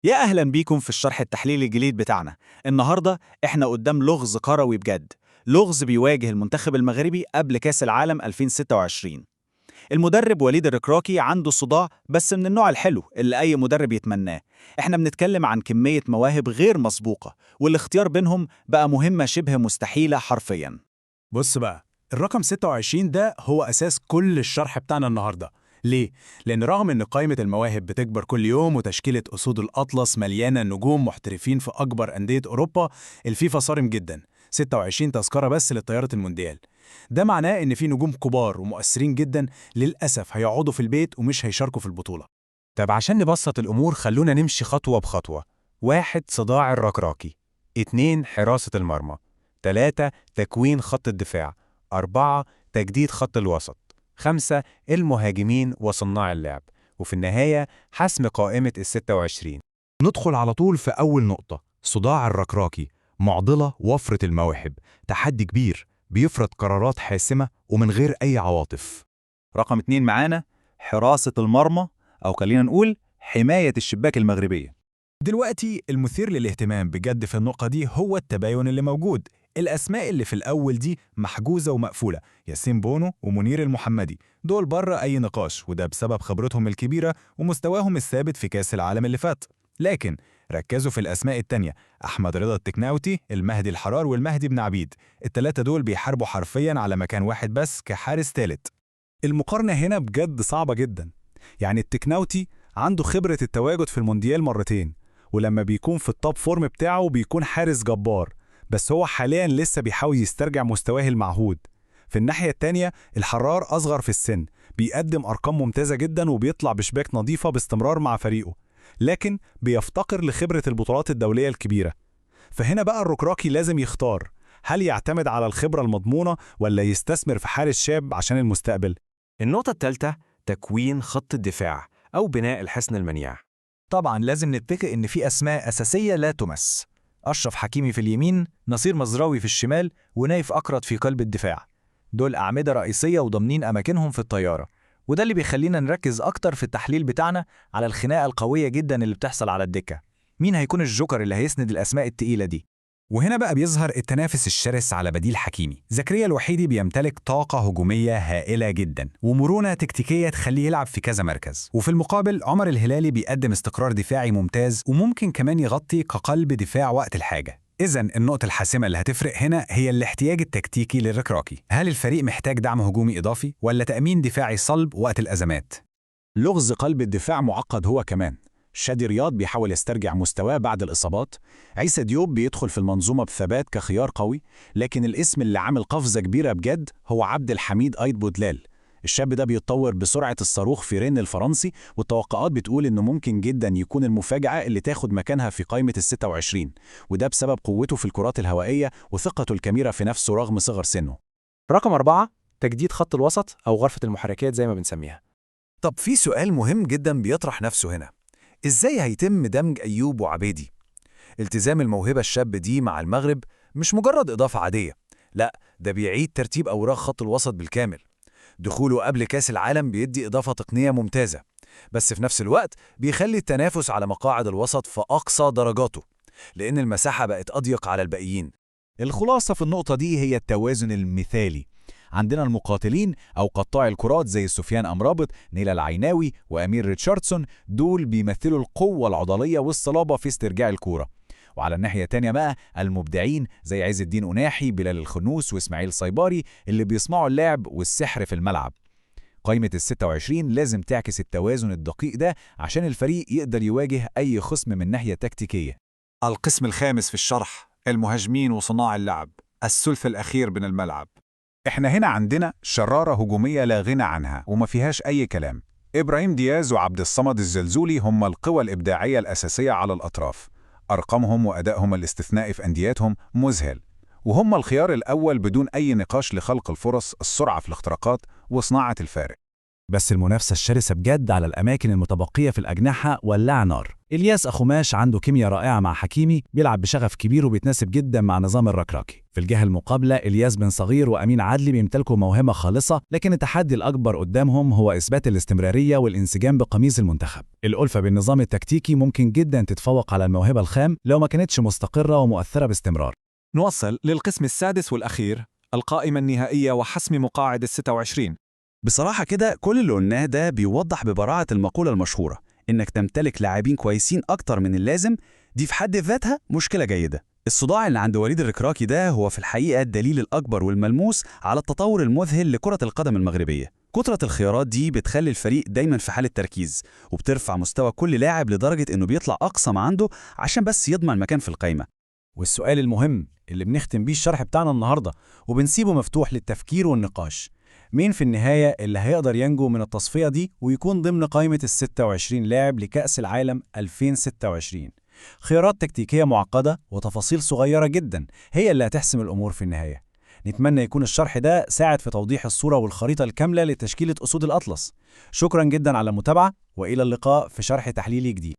يا أهلا بيكم في الشرح التحليلي الجديد بتاعنا. النهاردة إحنا قدام لغز كروي بجد، لغز بيواجه المنتخب المغربي قبل كأس العالم 2026. المدرب وليد الركراكي عنده صداع، بس من النوع الحلو اللي أي مدرب يتمناه. إحنا بنتكلم عن كمية مواهب غير مسبوقة، والاختيار بينهم بقى مهمة شبه مستحيلة حرفياً. بص بقى، الرقم 26 ده هو أساس كل الشرح بتاعنا النهاردة. ليه؟ لأن رغم إن قائمة المواهب بتكبر كل يوم وتشكيلة أسود الأطلس مليانة نجوم محترفين في أكبر أندية أوروبا، الفيفا صارم جدا. 26 تذكرة بس للطيارة المونديال. ده معناه إن في نجوم كبار ومؤثرين جدا للأسف هيقعدوا في البيت ومش هيشاركوا في البطولة. طب عشان نبسط الأمور خلونا نمشي خطوة بخطوة. 1. صداع الركراكي. 2. حراسة المرمى. 3. تكوين خط الدفاع. 4. تجديد خط الوسط. 5. المهاجمين وصناع اللعب. وفي النهاية حسم قائمة ال26. ندخل على طول في أول نقطة، صداع الركراكي، معضلة وفرة المواهب، تحدي كبير بيفرض قرارات حاسمة ومن غير أي عواطف. رقم 2 معانا حراسة المرمى، أو خلينا نقول حماية الشباك المغربية. دلوقتي المثير للاهتمام بجد في النقطة دي هو التباين اللي موجود. الأسماء اللي في الأول دي محجوزة ومقفولة، ياسين بونو ومنير المحمدي، دول بره أي نقاش، وده بسبب خبرتهم الكبيرة ومستواهم الثابت في كأس العالم اللي فات. لكن ركزوا في الأسماء التانية، أحمد رضا التكناوتي، المهدي الحرار والمهدي بن عبيد. التلاتة دول بيحاربوا حرفياً على مكان واحد بس كحارس ثالث. المقارنة هنا بجد صعبة جدا. يعني التكناوتي عنده خبرة التواجد في المونديال مرتين، ولما بيكون في التوب فورم بتاعه بيكون حارس جبار، بس هو حاليا لسه بيحاول يسترجع مستواه المعهود. في الناحية التانية الحرار أصغر في السن، بيقدم أرقام ممتازة جدا وبيطلع بشباك نظيفة باستمرار مع فريقه، لكن بيفتقر لخبرة البطولات الدولية الكبيرة. فهنا بقى الركراكي لازم يختار، هل يعتمد على الخبرة المضمونة ولا يستثمر في حارس شاب عشان المستقبل؟ النقطة الثالثة، تكوين خط الدفاع أو بناء الحصن المنيع. طبعا لازم نتفق إن في أسماء أساسية لا تمس. أشرف حكيمي في اليمين، نصير مزراوي في الشمال، ونايف أكرت في قلب الدفاع. دول أعمدة رئيسية وضامنين أماكنهم في الطيارة، وده اللي بيخلينا نركز أكتر في التحليل بتاعنا على الخناقة القوية جدا اللي بتحصل على الدكة. مين هيكون الجوكر اللي هيسند الأسماء التقيلة دي؟ وهنا بقى بيظهر التنافس الشرس على بديل حكيمي. زكريا الوحيدي بيمتلك طاقة هجومية هائلة جدا ومرونة تكتيكية تخليه يلعب في كذا مركز، وفي المقابل عمر الهلالي بيقدم استقرار دفاعي ممتاز وممكن كمان يغطي كقلب دفاع وقت الحاجة. إذن النقطة الحاسمة اللي هتفرق هنا هي الاحتياج التكتيكي للركراكي. هل الفريق محتاج دعم هجومي إضافي ولا تأمين دفاعي صلب وقت الأزمات؟ لغز قلب الدفاع معقد هو كمان. شادي رياض بيحاول يسترجع مستواه بعد الإصابات، عيسى ديوب بيدخل في المنظومة بثبات كخيار قوي، لكن الاسم اللي عامل قفزة كبيرة بجد هو عبد الحميد أيد بودلال. الشاب ده بيتطور بسرعة الصاروخ في رين الفرنسي، والتوقعات بتقول إنه ممكن جدا يكون المفاجأة اللي تاخد مكانها في قائمة ال26، وده بسبب قوته في الكرات الهوائية وثقته الكبيرة في نفسه رغم صغر سنه. رقم 4، تجديد خط الوسط أو غرفة المحركات زي ما بنسميها. طب في سؤال مهم جدا بيطرح نفسه هنا، إزاي هيتم دمج أيوب وعبيدي؟ التزام الموهبة الشاب دي مع المغرب مش مجرد إضافة عادية، لا ده بيعيد ترتيب أوراق خط الوسط بالكامل. دخوله قبل كأس العالم بيدي إضافة تقنية ممتازة، بس في نفس الوقت بيخلي التنافس على مقاعد الوسط في أقصى درجاته، لأن المساحة بقت أضيق على الباقيين. الخلاصة في النقطة دي هي التوازن المثالي. عندنا المقاتلين أو قطاع الكرات زي سفيان أمرابط، نيلا العيناوي وأمير ريتشاردسون، دول بيمثلوا القوة العضلية والصلابة في استرجاع الكورة. وعلى الناحية التانية بقى المبدعين زي عز الدين أناحي، بلال الخنوس وإسماعيل صيباري، اللي بيصنعوا اللعب والسحر في الملعب. قائمة ال26 لازم تعكس التوازن الدقيق ده عشان الفريق يقدر يواجه أي خصم من ناحية تكتيكية. القسم الخامس في الشرح، المهاجمين وصناع اللعب، الثلث الأخير من الملعب. احنا هنا عندنا شرارة هجومية لا غنى عنها وما فيهاش أي كلام. إبراهيم دياز وعبد الصمد الزلزولي هم القوى الإبداعية الأساسية على الأطراف. أرقامهم وأدائهم الاستثنائي في أندياتهم مذهل، وهم الخيار الأول بدون أي نقاش لخلق الفرص، السرعة في الاختراقات وصناعة الفارق. بس المنافسة الشرسة بجد على الأماكن المتبقية في الأجنحة ولع نار. إلياس أخوماش عنده كيمياء رائعة مع حكيمي، بيلعب بشغف كبير وبيتناسب جدا مع نظام الركراكي. في الجهة المقابلة إلياس بن صغير وأمين عدلي بيمتلكوا موهبة خالصة، لكن التحدي الأكبر قدامهم هو إثبات الاستمرارية والانسجام بقميص المنتخب. الألفة بالنظام التكتيكي ممكن جدا تتفوق على الموهبة الخام لو ما كانتش مستقرة ومؤثرة باستمرار. نوصل للقسم السادس والأخير، القائمة النهائية وحسم مقاعد ال26. بصراحة كده كل اللي قلناه ده بيوضح ببراعة المقولة المشهورة إنك تمتلك لاعبين كويسين أكتر من اللازم، دي في حد ذاتها مشكلة جيدة. الصداع اللي عند وليد الركراكي ده هو في الحقيقة الدليل الأكبر والملموس على التطور المذهل لكرة القدم المغربية. كثرة الخيارات دي بتخلي الفريق دايما في حالة تركيز، وبترفع مستوى كل لاعب لدرجة إنه بيطلع أقصى ما عنده عشان بس يضمن مكان في القايمة. والسؤال المهم اللي بنختم بيه الشرح بتاعنا النهاردة وبنسيبه مفتوح للتفكير والنقاش، مين في النهاية اللي هيقدر ينجو من التصفية دي ويكون ضمن قائمة ال26 لاعب لكأس العالم 2026؟ خيارات تكتيكية معقدة وتفاصيل صغيرة جدا هي اللي هتحسم الأمور في النهاية. نتمنى يكون الشرح ده ساعد في توضيح الصورة والخريطة الكاملة لتشكيلة أسود الأطلس. شكرا جدا على المتابعة، وإلى اللقاء في شرح تحليلي جديد.